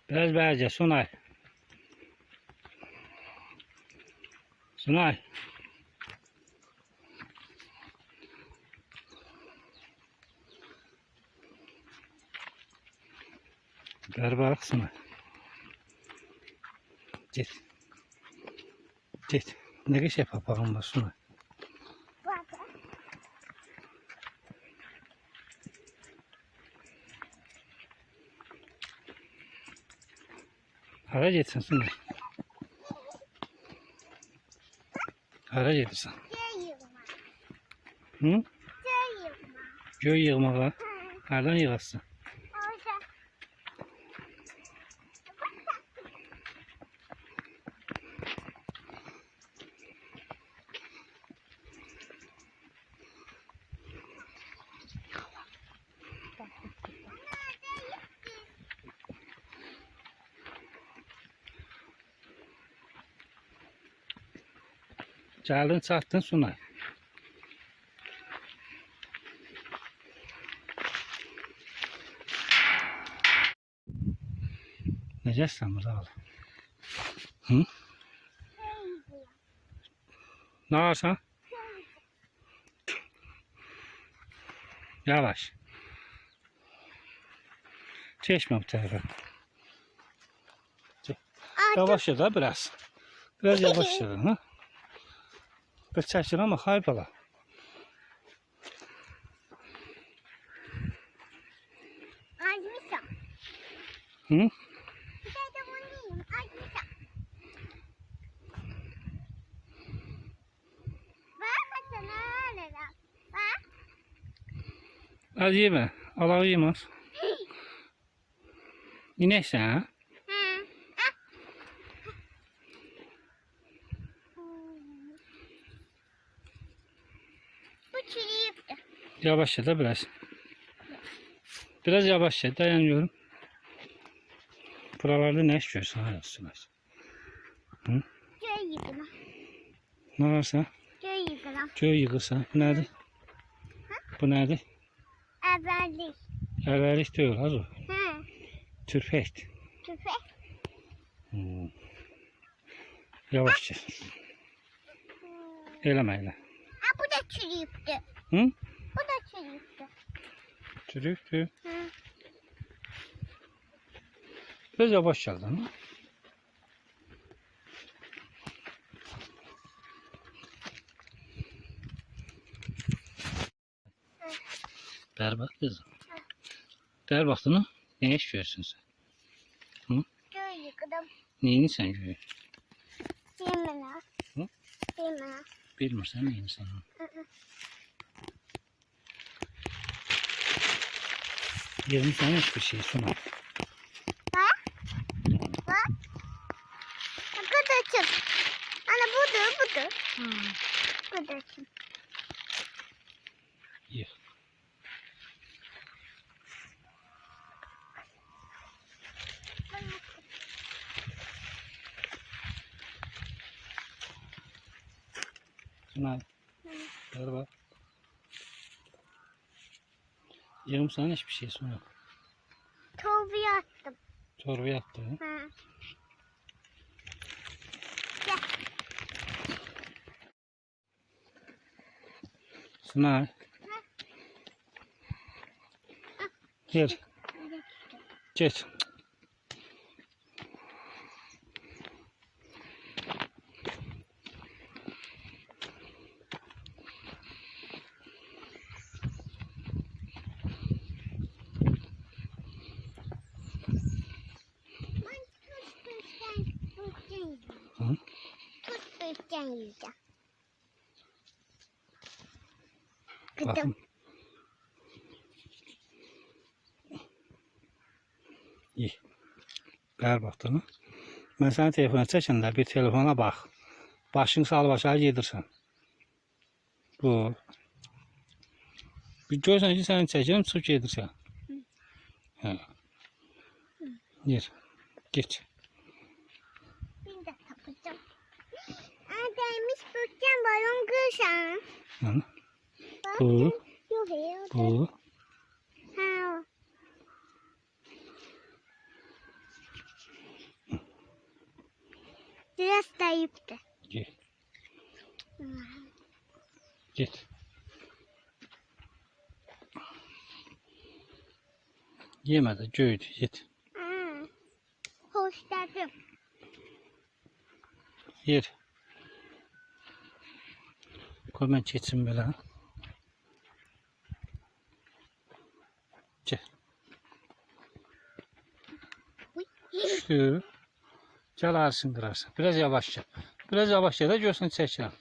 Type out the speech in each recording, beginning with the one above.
Biraz bence Sunay. Sunay. Ver bak Sunay. Git. Git. Ne şey papağan var Sunay. Hara gitsin Sunay. Hara getirsin. Hı? Göy yığmağa. Nereden yığarsın? Geldin çattın Sunay. Necəsən burada al? Hı? Ne varsan? Yavaş. Çeşme bu tarafa. Yavaş ya da biraz. Biraz yavaş ya da. Ha? Biraz çəkir ama haypala. Acmışam. Hı? Bir de bunu yiyeyim. Acmışam. Bak sana öyle de. Bak. Az yeme. Alağı yemez. İneksən ha? Bu çürüyüp de. Yavaş ya da biraz. Biraz yavaş ya. Dayanıyorum. Buralarda ne istiyorsun? Hayatım. Hı? Göy yıkılam. Ne varsa? Göy yıkılam. Göğü yıkırsan. Bu nedir? Bu nedir? Evvellik. Evvelik değil az o. Hı. Türpekt. Tüfek. Hmm. Yavaşça. Eleme elə. Ha bu da çürüyüp de. Hı? Bu da çürüyüp de. Çürüktü. Hı. Biraz yavaş geldin. Berbat kızım. Berbat mı? Ne istiyorsun sen? Göy yıkılam. Neyini sen görüyorsun? Yemene. Hı? Yemene. Bilmirsən neyini sen? Yirmi hiçbir şey sunma. Bak. Bak. Arkadaşım. Ana budur. Arkadaşım. Yık. Sunay. Berbat. Yirmi hiçbir şey sunma. Torbaya attım. Torbaya attı. Hı. Sunay. Gel. Geç. Hı? Tut böğürtlen yiyeceğim. Bakın. Gıdım. İyi. Berbatını. Ben sana telefona çəkəndə bir telefona bax. Başını salıb aşağı gedirsən. Bu. Bir görsən ki, səni çəkirəm, çıxıb gedirsən. Hə. Yer. Geç. Bir de tapacağım. Demiş böğürtlen balon kırsan. Hı? Bak. Bu. Yok yok. Bu. Ha. Biraz zayıftı. Ye. Git. Yemedi, göydü, git. Hoşladım. Yer. Koy ben geçsin böyle. Gel. Şu. Çalarsın kırarsın. Biraz yavaşça. Biraz yavaşça da görsün çekeceğim.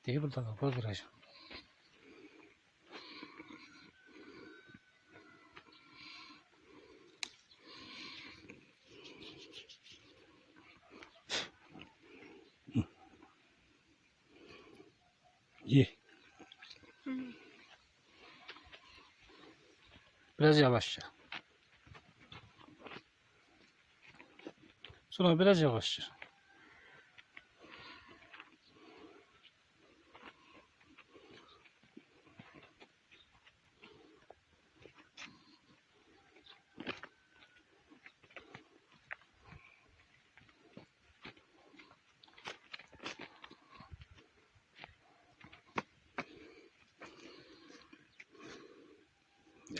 Değil burada kapı kıracağım. Ye. Biraz yavaşça. Sonra biraz yavaşça.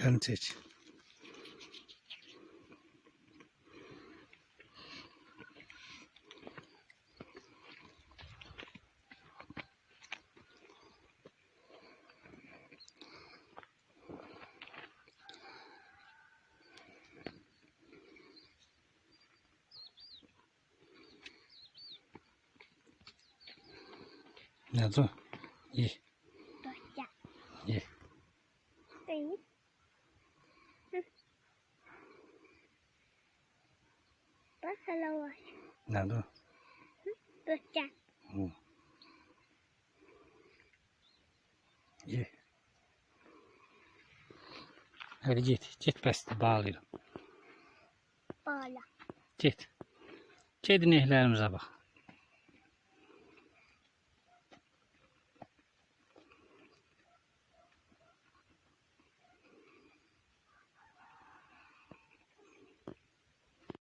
Elini çek. Ne dur? Ye. Dostça. Ye. Değil. Bak hala var. Ne dur? Dostça. Hı. Ye. Hadi git. Git beste bağlayalım. Bağla. Git. Kedi nehlerimize bak.